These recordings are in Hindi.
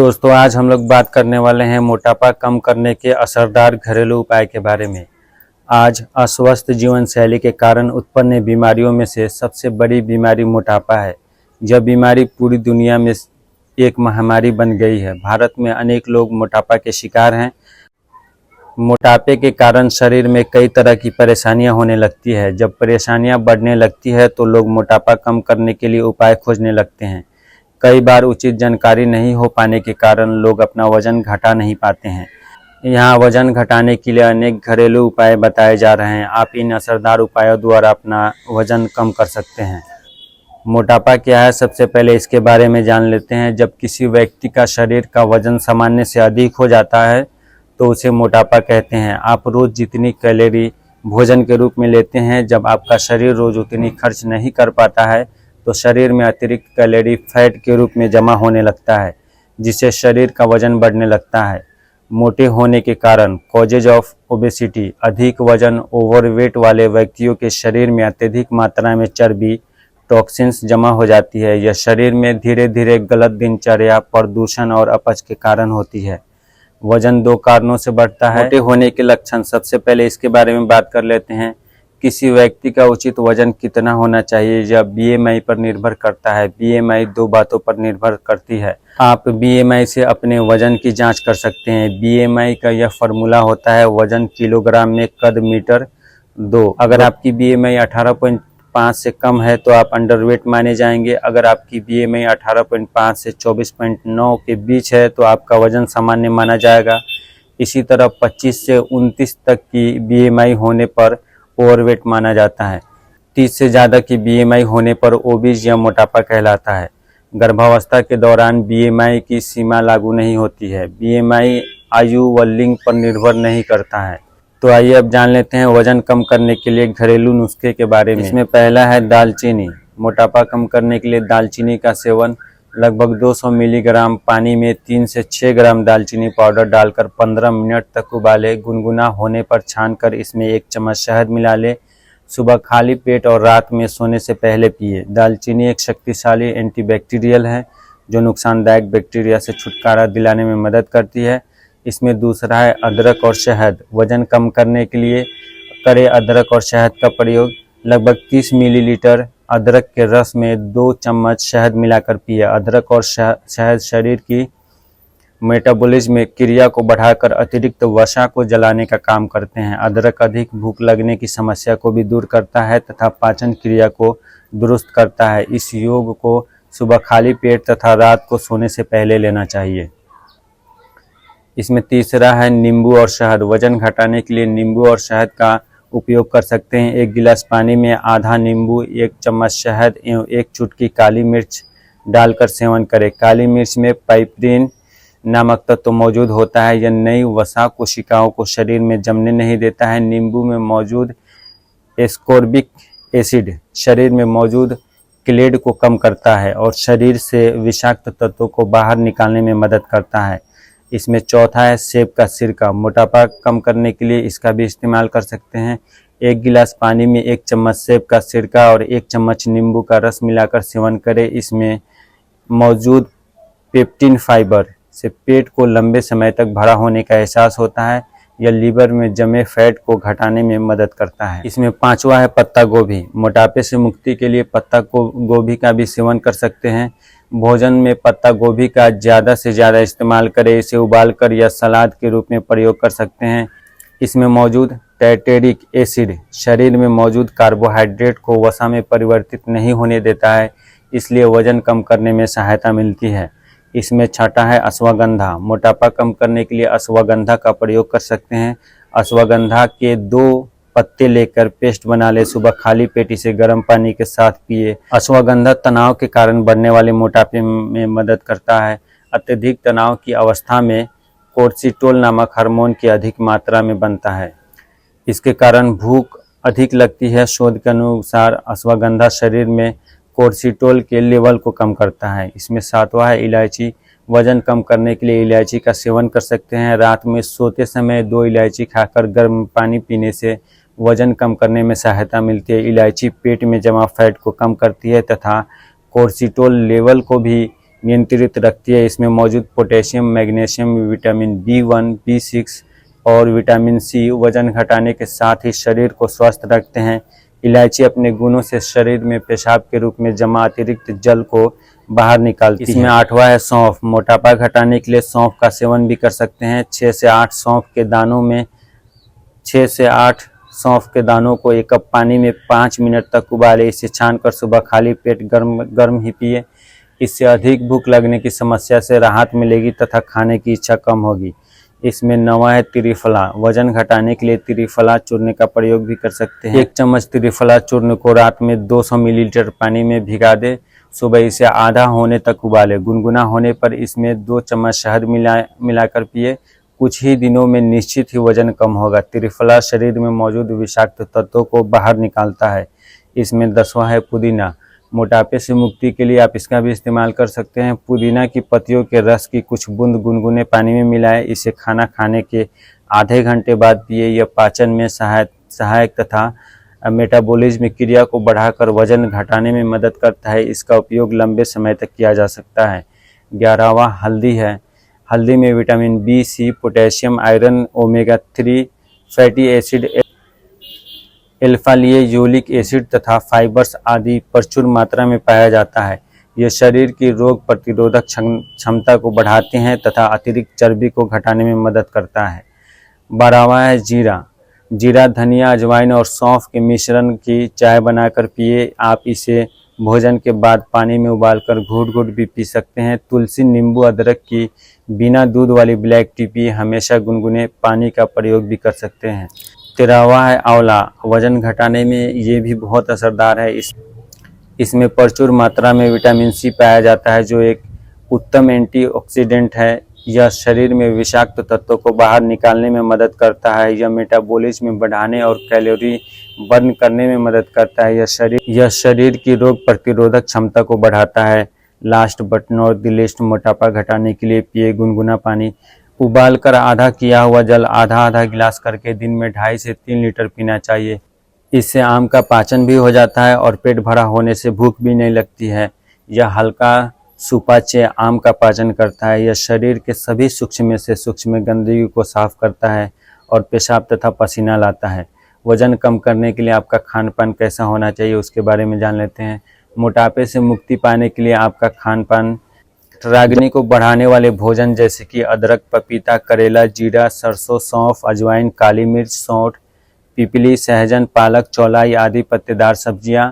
दोस्तों, आज हम लोग बात करने वाले हैं मोटापा कम करने के असरदार घरेलू उपाय के बारे में। आज अस्वस्थ जीवन शैली के कारण उत्पन्न बीमारियों में से सबसे बड़ी बीमारी मोटापा है। यह बीमारी पूरी दुनिया में एक महामारी बन गई है। भारत में अनेक लोग मोटापा के शिकार हैं। मोटापे के कारण शरीर में कई तरह की परेशानियां होने लगती है। जब परेशानियां बढ़ने लगती है तो लोग मोटापा कम करने के लिए उपाय खोजने लगते हैं। कई बार उचित जानकारी नहीं हो पाने के कारण लोग अपना वजन घटा नहीं पाते हैं। यहाँ वजन घटाने के लिए अनेक घरेलू उपाय बताए जा रहे हैं। आप इन असरदार उपायों द्वारा अपना वजन कम कर सकते हैं। मोटापा क्या है, सबसे पहले इसके बारे में जान लेते हैं। जब किसी व्यक्ति का शरीर का वजन सामान्य से अधिक हो जाता है तो उसे मोटापा कहते हैं। आप रोज जितनी कैलोरी भोजन के रूप में लेते हैं, जब आपका शरीर रोज उतनी खर्च नहीं कर पाता है तो शरीर में अतिरिक्त कैलोरी फैट के रूप में जमा होने लगता है, जिससे शरीर का वजन बढ़ने लगता है। मोटे होने के कारण कॉजेज ऑफ ओबेसिटी, अधिक वजन ओवरवेट वाले व्यक्तियों के शरीर में अत्यधिक मात्रा में चर्बी टॉक्सिन्स जमा हो जाती है। यह शरीर में धीरे धीरे गलत दिनचर्या, प्रदूषण और अपच के कारण होती है। वजन दो कारणों से बढ़ता है। मोटे होने के लक्षण, सबसे पहले इसके बारे में बात कर लेते हैं। किसी व्यक्ति का उचित वजन कितना होना चाहिए यह बीएमआई पर निर्भर करता है। बीएमआई दो बातों पर निर्भर करती है। आप बीएमआई से अपने वजन की जांच कर सकते हैं। बीएमआई का यह फॉर्मूला होता है वजन किलोग्राम में कद मीटर 2। अगर आपकी बीएमआई 18.5 से कम है तो आप अंडरवेट माने जाएंगे। अगर आपकी बीएमआई 18.5 से 24.9 के बीच है तो आपका वजन सामान्य माना जाएगा। इसी तरह 25 से 29 तक की बीएमआई होने पर ओवरवेट माना जाता है। 30 से ज़्यादा की बीएमआई होने पर ओबीज या मोटापा कहलाता है। गर्भावस्था के दौरान बीएमआई की सीमा लागू नहीं होती है। बीएमआई आयु व लिंग पर निर्भर नहीं करता है। तो आइए अब जान लेते हैं वजन कम करने के लिए घरेलू नुस्खे के बारे में। इसमें पहला है दालचीनी। मोटापा कम करने के लिए दालचीनी का सेवन लगभग 200 मिलीग्राम पानी में 3 से 6 ग्राम दालचीनी पाउडर डालकर 15 मिनट तक उबाले। गुनगुना होने पर छानकर इसमें 1 चम्मच शहद मिला ले। सुबह खाली पेट और रात में सोने से पहले पिए। दालचीनी एक शक्तिशाली एंटीबैक्टीरियल है जो नुकसानदायक बैक्टीरिया से छुटकारा दिलाने में मदद करती है। इसमें दूसरा है अदरक और शहद। वजन कम करने के लिए करें अदरक और शहद का प्रयोग। लगभग 30 मिलीलीटर अदरक के रस में 2 चम्मच शहद मिलाकर पिए। अदरक और शहद शरीर की मेटाबॉलिज्म क्रिया को बढ़ाकर अतिरिक्त वसा को जलाने का काम करते हैं। अदरक अधिक भूख लगने की समस्या को भी दूर करता है तथा पाचन क्रिया को दुरुस्त करता है। इस योग को सुबह खाली पेट तथा रात को सोने से पहले लेना चाहिए। इसमें तीसरा है नींबू और शहद। वजन घटाने के लिए नींबू और शहद का उपयोग कर सकते हैं। 1 गिलास पानी में आधा नींबू, 1 चम्मच शहद एवं 1 चुटकी काली मिर्च डालकर सेवन करें। काली मिर्च में पाइपरीन नामक तत्व मौजूद होता है। यह नई वसा कोशिकाओं को शरीर में जमने नहीं देता है। नींबू में मौजूद एस्कॉर्बिक एसिड शरीर में मौजूद क्लेड को कम करता है और शरीर से विषाक्त तत्वों को बाहर निकालने में मदद करता है। इसमें चौथा है सेब का सिरका। मोटापा कम करने के लिए इसका भी इस्तेमाल कर सकते हैं। 1 गिलास पानी में 1 चम्मच सेब का सिरका और 1 चम्मच नींबू का रस मिलाकर सेवन करें। इसमें मौजूद पेप्टिन फाइबर से पेट को लंबे समय तक भरा होने का एहसास होता है। यह लीवर में जमे फैट को घटाने में मदद करता है। इसमें पांचवा है पत्ता गोभी। मोटापे से मुक्ति के लिए पत्ता गोभी का भी सेवन कर सकते हैं। भोजन में पत्ता गोभी का ज़्यादा से ज़्यादा इस्तेमाल करें। इसे उबालकर या सलाद के रूप में प्रयोग कर सकते हैं। इसमें मौजूद टैर्टेरिक एसिड शरीर में मौजूद कार्बोहाइड्रेट को वसा में परिवर्तित नहीं होने देता है, इसलिए वजन कम करने में सहायता मिलती है। इसमें छठा है अश्वगंधा। मोटापा कम करने के लिए अश्वगंधा का प्रयोग कर सकते हैं। अश्वगंधा के 2 पत्ते लेकर पेस्ट बना ले। सुबह खाली पेट इसे गर्म पानी के साथ पिए। अश्वगंधा तनाव के कारण बढ़ने वाले मोटापे में मदद करता है। अत्यधिक तनाव की अवस्था में कोर्टिसोल नामक हार्मोन की अधिक मात्रा में बनता है। इसके कारण भूख अधिक लगती है। शोध के अनुसार अश्वगंधा शरीर में कोर्टिसोल के लेवल को कम करता है। इसमें सातवां है इलायची। वजन कम करने के लिए इलायची का सेवन कर सकते हैं। रात में सोते समय 2 इलायची खाकर गर्म पानी पीने से वजन कम करने में सहायता मिलती है। इलायची पेट में जमा फैट को कम करती है तथा कोर्टिसोल लेवल को भी नियंत्रित रखती है। इसमें मौजूद potassium, magnesium, vitamin B1, B6 और विटामिन C वजन घटाने के साथ ही शरीर को स्वस्थ रखते हैं। इलायची अपने गुणों से शरीर में पेशाब के रूप में जमा अतिरिक्त जल को बाहर निकालती है। इसमें 8वां है सौंफ। मोटापा घटाने के लिए सौंफ का सेवन भी कर सकते हैं। 6 से 8 सौंफ के दानों को 1 कप पानी में 5 मिनट तक उबालें। इसे छानकर सुबह खाली पेट गर्म ही पिए। इससे अधिक भूख लगने की समस्या से राहत मिलेगी तथा खाने की इच्छा कम होगी। इसमें 9वां है त्रिफला। वजन घटाने के लिए त्रिफला चूर्ण का प्रयोग भी कर सकते हैं। 1 चम्मच त्रिफला चूर्ण को रात में 200 मिलीलीटर पानी में भिगा दे। सुबह इसे आधा होने तक उबाले। गुनगुना होने पर इसमें 2 चम्मच शहद मिलाकर पिए। कुछ ही दिनों में निश्चित ही वजन कम होगा। त्रिफला शरीर में मौजूद विषाक्त तत्वों को बाहर निकालता है। इसमें 10वां है पुदीना। मोटापे से मुक्ति के लिए आप इसका भी इस्तेमाल कर सकते हैं। पुदीना की पत्तियों के रस की कुछ बूंद गुनगुने पानी में मिलाएं। इसे खाना खाने के आधे घंटे बाद पिए। यह पाचन में सहायक तथा मेटाबॉलिज्म क्रिया को बढ़ाकर वजन घटाने में मदद करता है। इसका उपयोग लंबे समय तक किया जा सकता है। 11वां हल्दी है। हल्दी में vitamin B, C, potassium, iron, omega 3 fatty acid, alpha linoleic acid तथा फाइबर्स आदि प्रचुर मात्रा में पाया जाता है। यह शरीर की रोग प्रतिरोधक क्षमता को बढ़ाते हैं तथा अतिरिक्त चर्बी को घटाने में मदद करता है। 12वां है जीरा। जीरा, धनिया, अजवाइन और सौंफ के मिश्रण की चाय बनाकर पिए। आप इसे भोजन के बाद पानी में उबालकर घूट-घूट भी पी सकते हैं। तुलसी, नींबू, अदरक की बिना दूध वाली ब्लैक टी पिए। हमेशा गुनगुने पानी का प्रयोग भी कर सकते हैं। 13वां है आंवला। वजन घटाने में ये भी बहुत असरदार है। इसमें प्रचुर मात्रा में विटामिन C पाया जाता है जो एक उत्तम एंटीऑक्सीडेंट है। यह शरीर में विषाक्त तत्वों को बाहर निकालने में मदद करता है। यह मेटाबॉलिज्म बढ़ाने और कैलोरी बर्न करने में मदद करता है। यह शरीर की रोग प्रतिरोधक क्षमता को बढ़ाता है। Last but not the least, मोटापा घटाने के लिए पिए गुनगुना पानी। उबालकर आधा किया हुआ जल आधा गिलास करके दिन में 2.5 से 3 लीटर पीना चाहिए। इससे आम का पाचन भी हो जाता है और पेट भरा होने से भूख भी नहीं लगती है। यह हल्का सुपाच्य आम का पाचन करता है। यह शरीर के सभी सूक्ष्म से सूक्ष्म गंदगी को साफ करता है और पेशाब तथा पसीना लाता है। वजन कम करने के लिए आपका खान पान कैसा होना चाहिए उसके बारे में जान लेते हैं। मोटापे से मुक्ति पाने के लिए आपका खान पान रागिनी को बढ़ाने वाले भोजन जैसे कि अदरक, पपीता, करेला, जीरा, सरसों, सौंफ, अजवाइन, काली मिर्च, सौंठ, पिपली, सहजन, पालक, चौलाई आदि पत्तेदार सब्जियां,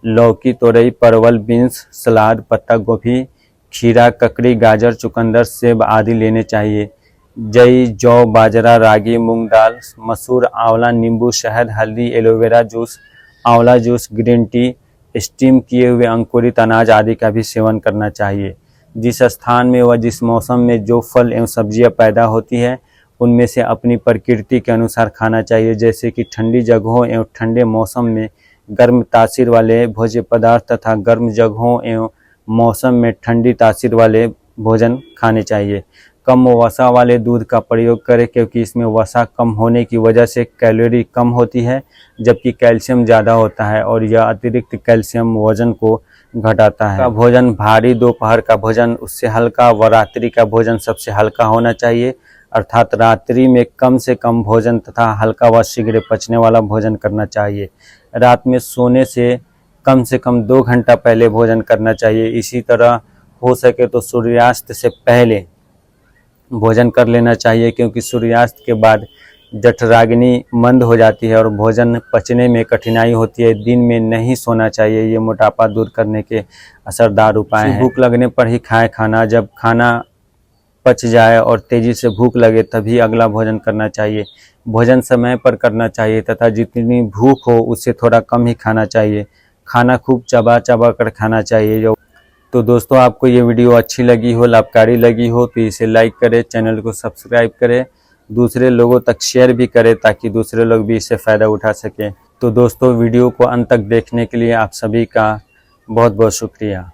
लौकी, तोरई, परवल, बीन्स, सलाद, पत्ता गोभी, खीरा, ककड़ी, गाजर, चुकंदर, सेब आदि लेने चाहिए। जई, जौ, बाजरा, रागी, मूंग दाल, मसूर, आंवला, नींबू, शहद, हल्दी, एलोवेरा जूस, आंवला जूस, ग्रीन टी, स्टीम किए हुए अंकुरित अनाज आदि का भी सेवन करना चाहिए। जिस स्थान में व जिस मौसम में जो फल एवं सब्जियां पैदा होती है उनमें से अपनी प्रकृति के अनुसार खाना चाहिए। जैसे कि ठंडी जगहों एवं ठंडे मौसम में गर्म तासीर वाले भोज्य पदार्थ तथा गर्म जगहों एवं मौसम में ठंडी तासीर वाले भोजन खाने चाहिए। कम वसा वाले दूध का प्रयोग करें क्योंकि इसमें वसा कम होने की वजह से कैलोरी कम होती है जबकि कैल्शियम ज़्यादा होता है और यह अतिरिक्त कैल्शियम वजन को घटाता है। भोजन भारी दोपहर का भोजन उससे हल्का व रात्रि का भोजन सबसे हल्का होना चाहिए, अर्थात रात्रि में कम से कम भोजन तथा हल्का व शीघ्र पचने वाला भोजन करना चाहिए। रात में सोने से कम 2 घंटा पहले भोजन करना चाहिए। इसी तरह हो सके तो सूर्यास्त से पहले भोजन कर लेना चाहिए क्योंकि सूर्यास्त के बाद जठराग्नि मंद हो जाती है और भोजन पचने में कठिनाई होती है। दिन में नहीं सोना चाहिए। ये मोटापा दूर करने के असरदार उपाय हैं। भूख लगने पर ही खाएं खाना। जब खाना पच जाए और तेजी से भूख लगे तभी अगला भोजन करना चाहिए। भोजन समय पर करना चाहिए तथा जितनी भूख हो उससे थोड़ा कम ही खाना चाहिए। खाना खूब चबा कर खाना चाहिए। तो दोस्तों आपको ये वीडियो अच्छी लगी हो, लाभकारी लगी हो तो इसे लाइक करें, चैनल को सब्सक्राइब करें, दूसरे लोगों तक शेयर भी करें ताकि दूसरे लोग भी इससे फ़ायदा उठा सकें। तो दोस्तों वीडियो को अंत तक देखने के लिए आप सभी का बहुत बहुत शुक्रिया।